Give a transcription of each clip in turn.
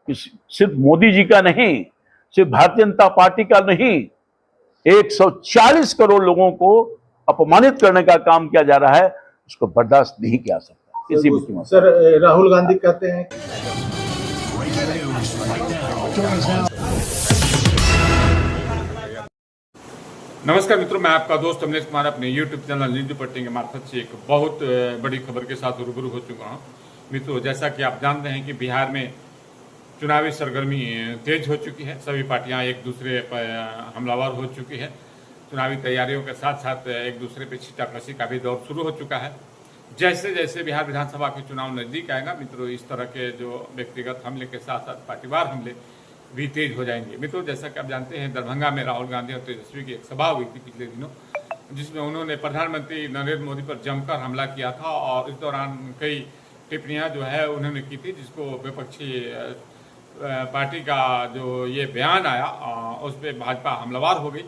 कि सिर्फ मोदी जी का नहीं, सिर्फ भारतीय जनता पार्टी का नहीं, 140 करोड़ लोगों को अपमानित करने का काम किया जा रहा है। उसको बर्दाश्त नहीं किया सकता किसी भी कीमत। सर, राहुल गांधी कहते हैं नमस्कार मित्रों, मैं आपका दोस्त अमलेश कुमार अपने YouTube चैनल न्यूज दुपट्टे के मार्फत से एक बहुत बड़ी खबर के साथ रूबरू हो चुका हूं। मित्रों, जैसा कि आप जानते हैं कि बिहार में चुनावी सरगर्मी तेज हो चुकी है। सभी पार्टियां एक दूसरे पर हमलावर हो चुकी है। चुनावी तैयारियों के साथ साथ एक दूसरे पर छींटाकशी का भी दौर शुरू हो चुका है। जैसे जैसे बिहार विधानसभा के चुनाव नजदीक आएगा मित्रों, इस तरह के जो व्यक्तिगत हमले के साथ साथ पार्टीवार हमले भी तेज हो जाएंगे। मित्रों, जैसा कि आप जानते हैं, दरभंगा में राहुल गांधी और तेजस्वी की एक सभा हुई थी पिछले दिनों, जिसमें उन्होंने प्रधानमंत्री नरेंद्र मोदी पर जमकर हमला किया था और इस दौरान कई टिप्पणियां जो है उन्होंने की थी, जिसको विपक्षी पार्टी का जो ये बयान आया उस पर भाजपा हमलावर हो गई।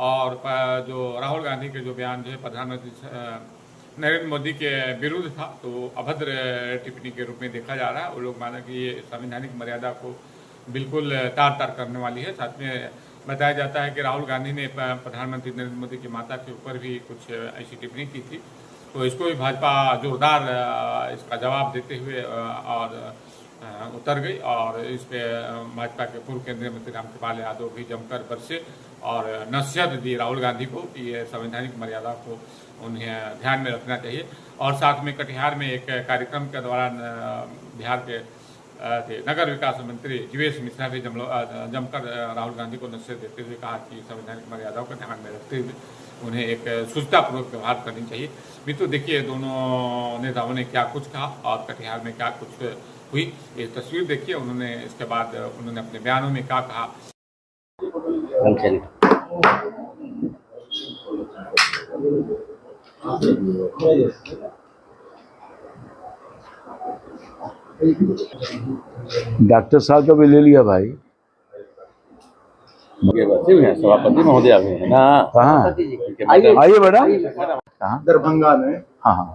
और जो राहुल गांधी के जो बयान जो है प्रधानमंत्री नरेंद्र मोदी के विरुद्ध था, तो अभद्र टिप्पणी के रूप में देखा जा रहा है। वो लोग माना कि ये संवैधानिक मर्यादा को बिल्कुल तार तार करने वाली है। साथ में बताया जाता है कि राहुल गांधी ने प्रधानमंत्री नरेंद्र मोदी की माता के ऊपर भी कुछ ऐसी टिप्पणी की थी, तो इसको भी भाजपा जोरदार इसका जवाब देते हुए और उतर गई। और इस पे भाजपा के पूर्व केंद्रीय मंत्री रामकृपाल यादव भी जमकर बरसे और नसीहत दी राहुल गांधी को कि ये संवैधानिक मर्यादा को उन्हें ध्यान में रखना चाहिए। और साथ में कटिहार में एक कार्यक्रम के दौरान बिहार के नगर विकास मंत्री जीवेश मिश्रा भी जमकर राहुल गांधी को नसीहत देते हुए कहा कि संवैधानिक मर्यादाओं को ध्यान में रखते हुए उन्हें एक सुचतापूर्वक व्यवहार करनी चाहिए। मित्रों, देखिए दोनों नेताओं ने क्या कुछ कहा और कटिहार में क्या कुछ हुई, ये तस्वीर देखिए। उन्होंने इसके बाद उन्होंने अपने बयानों में क्या कहा। डॉक्टर साहब का भी ले लिया भाई, सभापति महोदय भी है ना। कहाँ आइए मैडम। कहाँ? दरभंगा में हाँ हाँ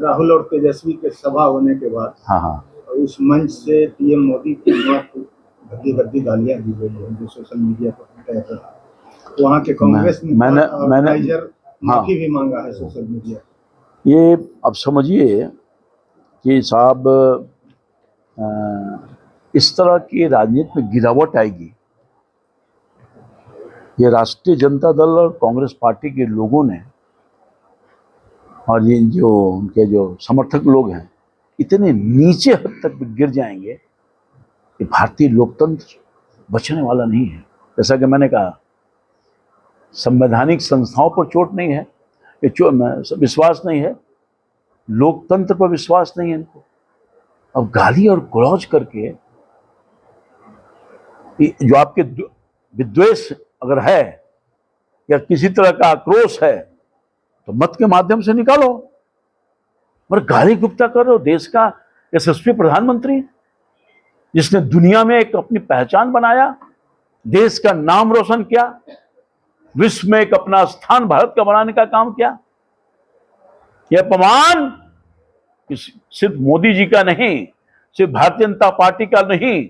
राहुल और तेजस्वी के सभा होने के बाद हाँ उस मंच से पीएम मोदी की भद्दी भद्दी गालियां दी गई हैं जो सोशल मीडिया पर तय कर रहा है। वहाँ के कांग्रेस मैंने माफी भी मांगा है सोशल मीडिया। ये अब समझिए कि साहब इस तरह की राजनीति में गिरावट आएगी। ये राष्ट्रीय जनता दल और कांग्रेस पार्टी के लोगों ने और ये जो उनके जो समर्थक लोग हैं इतने नीचे हद तक गिर जाएंगे कि भारतीय लोकतंत्र बचने वाला नहीं है। जैसा कि मैंने कहा, संवैधानिक संस्थाओं पर चोट नहीं है, विश्वास नहीं है, लोकतंत्र पर विश्वास नहीं है इनको। अब गाली और गलौज करके जो आपके विद्वेष अगर है या किसी तरह का आक्रोश है तो मत के माध्यम से निकालो। मगर गाली गुप्ता कर रहे हो देश का यशस्वी प्रधानमंत्री, जिसने दुनिया में एक अपनी पहचान बनाया, देश का नाम रोशन किया, विश्व में एक अपना स्थान भारत का बनाने का काम किया। यह अपमान सिर्फ मोदी जी का नहीं, सिर्फ भारतीय जनता पार्टी का नहीं,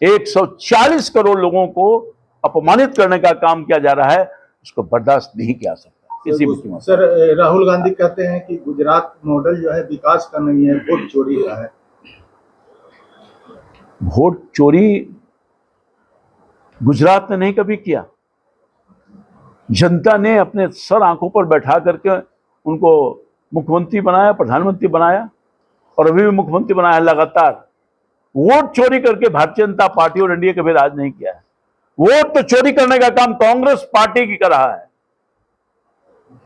140 करोड़ लोगों को अपमानित करने का काम किया जा रहा है। उसको बर्दाश्त नहीं किया सकता किसी भी कीमत। सर, राहुल गांधी कहते हैं कि गुजरात मॉडल जो है विकास का नहीं है, वोट चोरी का है। वोट चोरी गुजरात ने नहीं कभी किया। जनता ने अपने सर आंखों पर बैठा करके उनको मुख्यमंत्री बनाया, प्रधानमंत्री बनाया और अभी भी मुख्यमंत्री बनाया लगातार। वोट चोरी करके भारतीय जनता पार्टी और एनडीए कभी राज नहीं किया है। वोट तो चोरी करने का काम कांग्रेस पार्टी की कर रहा है।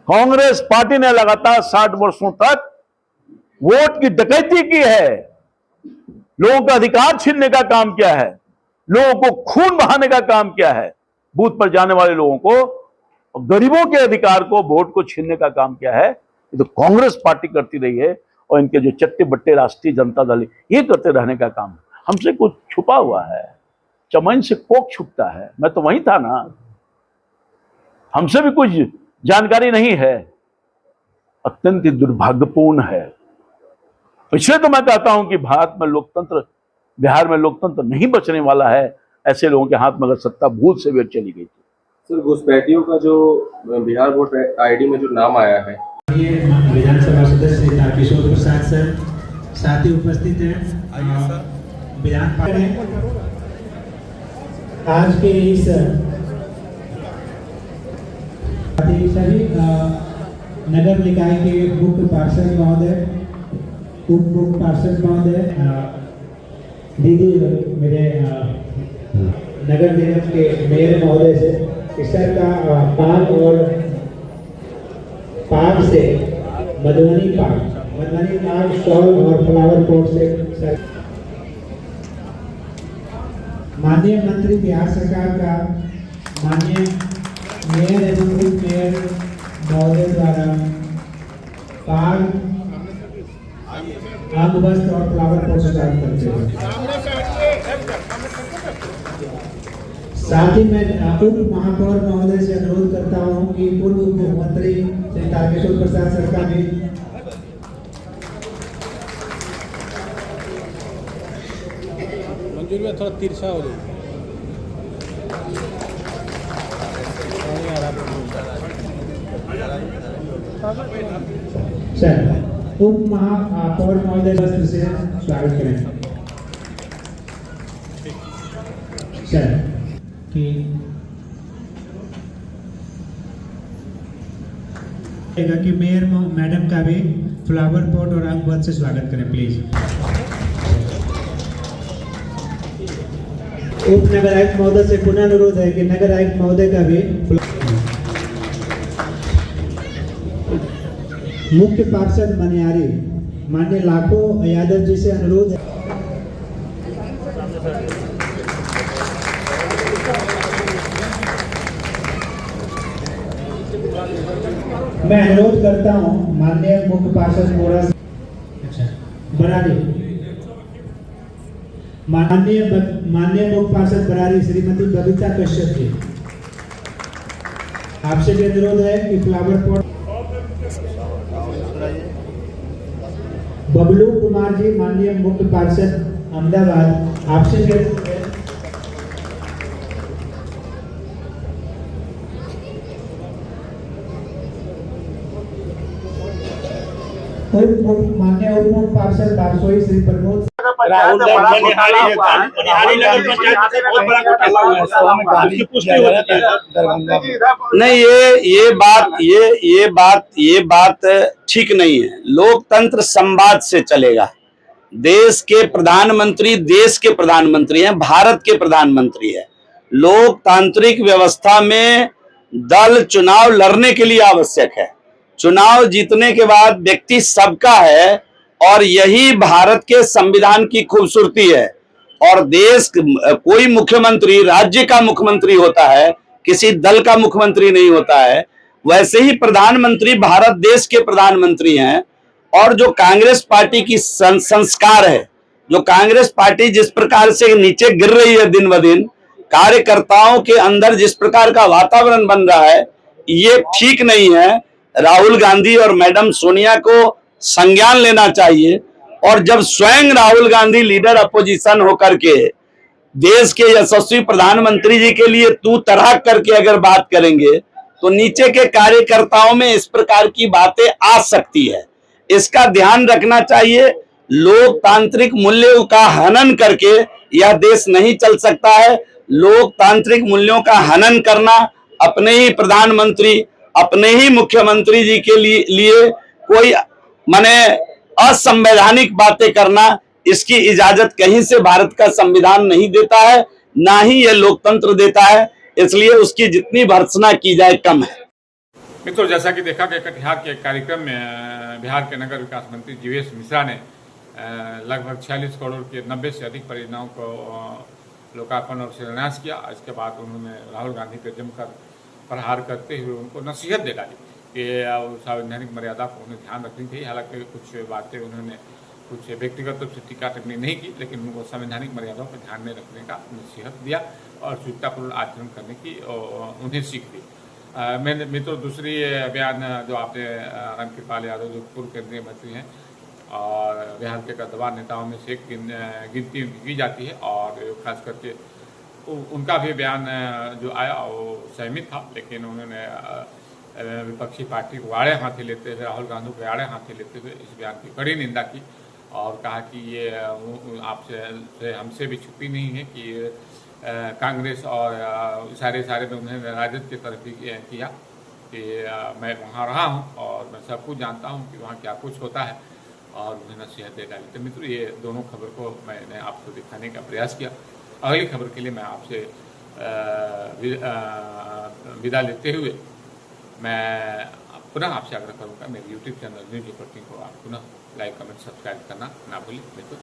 कांग्रेस पार्टी ने लगातार 60 वर्षों तक वोट की डकैती की है, लोगों का अधिकार छीनने का काम किया है, लोगों को खून बहाने का काम किया है, बूथ पर जाने वाले लोगों को, गरीबों के अधिकार को, वोट को छीनने का काम किया है। ये तो कांग्रेस पार्टी करती रही है और इनके जो चट्टे बट्टे राष्ट्रीय जनता दल ये करते रहने का काम। हमसे कुछ छुपा हुआ है, चमन से कोक छुपता है। मैं तो वहीं था ना, हमसे भी कुछ जानकारी नहीं है। अत्यंत दुर्भाग्यपूर्ण है। इसलिए तो मैं कहता हूं कि भारत में लोकतंत्र बिहार में लोकतंत्र नहीं बचने वाला है ऐसे लोगों के हाथ में, अगर सत्ता भूल से भी चली गई। सर, घुसपैठियों का जो बिहार वोट आईडी में जो नाम आया है, ये विधानसभा सदस्य तारकिशोर प्रसाद सर साथ ही उपस्थित हैं। विधान आज के इस सभी नगर निकाय के मुख्य पार्षद महोदय, उप मुख्य पार्षद महोदय, दीदी, मेरे नगर निगम के मेयर महोदय से सर का पार्क से मधुबनी पार्क स्टॉल और फ्लावर पॉट से सर, माननीय मंत्री बिहार सरकार का माननीय मेयर एवं उप मेयर महोदय द्वारा पार्क, आम वस्त्र और फ्लावर पॉट स्टार्ट करते हैं। साथ ही मैं उप महापौर महोदय से अनुरोध करता हूं कि पूर्व मुख्यमंत्री श्री तारकिशोर प्रसाद सर का भी मंजूरी में थोड़ा तिरछा हो जाए। सर उप महापौर महोदय वस्त्र से स्वागत करें। सर कि मेयर मैडम का भी फ्लावर पॉट और अंगवस्त्र से स्वागत करें प्लीज। उप नगर आयुक्त महोदय से पुनः अनुरोध है कि नगर आयुक्त महोदय का भी मुख्य पार्षद मनियारी माननीय लाखों यादव जी से अनुरोध है। मैं अनुरोध करता हूं माननीय मुख्य पार्षद मोरा बरारी, माननीय मुख्य पार्षद बरारी श्रीमती बबीता कश्यप जी, आपसे भी अनुरोध है कि फ्लावर पॉट। बबलू कुमार जी माननीय मुख्य पार्षद अहमदाबाद, आपसे भी माननीय उप मुख्य पार्षद बारसोई श्री प्रमोद राहुल नहीं, ये बात ठीक नहीं है। लोकतंत्र संवाद से चलेगा। देश के प्रधानमंत्री हैं, भारत के प्रधानमंत्री हैं। लोकतांत्रिक व्यवस्था में दल चुनाव लड़ने के लिए आवश्यक है। चुनाव जीतने के बाद व्यक्ति सबका है और यही भारत के संविधान की खूबसूरती है। और देश कोई मुख्यमंत्री राज्य का मुख्यमंत्री होता है, किसी दल का मुख्यमंत्री नहीं होता है। वैसे ही प्रधानमंत्री भारत देश के प्रधानमंत्री हैं। और जो कांग्रेस पार्टी की संस्कार है, जो कांग्रेस पार्टी जिस प्रकार से नीचे गिर रही है दिन ब दिन, कार्यकर्ताओं के अंदर जिस प्रकार का वातावरण बन रहा है, ये ठीक नहीं है। राहुल गांधी और मैडम सोनिया को संज्ञान लेना चाहिए। और जब स्वयं राहुल गांधी लीडर अपोजिशन होकर के देश के यशस्वी प्रधानमंत्री जी के लिए तू तरह करके अगर बात करेंगे तो नीचे के कार्यकर्ताओं में इस प्रकार की बातें आ सकती है। इसका ध्यान रखना चाहिए। लोकतांत्रिक मूल्यों का हनन करके यह देश नहीं चल सकता है। लोकतांत्रिक मूल्यों का हनन करना, अपने ही प्रधानमंत्री, अपने ही मुख्यमंत्री जी के लिए कोई माने असंवैधानिक बातें करना, इसकी इजाजत कहीं से भारत का संविधान नहीं देता है, ना ही यह लोकतंत्र देता है। इसलिए उसकी जितनी भर्त्सना की जाए कम है। मित्रों, जैसा कि देखा गया कटिहार के कार्यक्रम में बिहार के नगर विकास मंत्री जीवेश मिश्रा ने लगभग 46 करोड़ के 90 से अधिक परियोजनाओं को लोकार्पण और शिलान्यास किया। इसके बाद उन्होंने राहुल गांधी पर जमकर प्रहार करते हुए उनको नसीहत दे डाली कि संवैधानिक मर्यादा को उन्हें ध्यान रखनी चाहिए। हालांकि कुछ बातें उन्होंने कुछ व्यक्तिगत रूप से टीका टिप्पणी नहीं की, लेकिन उनको संवैधानिक मर्यादाओं पर ध्यान में रखने का नसीहत दिया और शुचितापूर्ण आचरण करने की उन्हें सीख दी। मैंने मित्रों दूसरी बयान जो आपने रामकृपाल यादव जो पूर्व केंद्रीय मंत्री हैं, और बिहार के कद्दावर नेताओं में से गिनती की जाती है और खास करके उनका भी बयान जो आया वो सहमत था, लेकिन उन्होंने विपक्षी पार्टी को आड़े हाथे लेते हुए, राहुल गांधी को आड़े हाथे लेते हुए इस बयान की कड़ी निंदा की और कहा कि ये आपसे हमसे भी छुपी नहीं है कि कांग्रेस और सारे में उन्होंने राजद की तरफ भी किया कि मैं वहाँ रहा हूँ और मैं सब कुछ जानता हूँ कि वहाँ क्या कुछ होता है और उन्हें नसीहतें डाली। तो मित्रों, ये दोनों खबर को मैंने आपको दिखाने का प्रयास किया। अगली खबर के लिए मैं आपसे विदा लेते हुए मैं पुनः आपसे आग्रह करूँगा मेरे YouTube चैनल न्यूज़ रिपोर्टिंग को आप पुनः लाइक, कमेंट, सब्सक्राइब करना ना भूलें।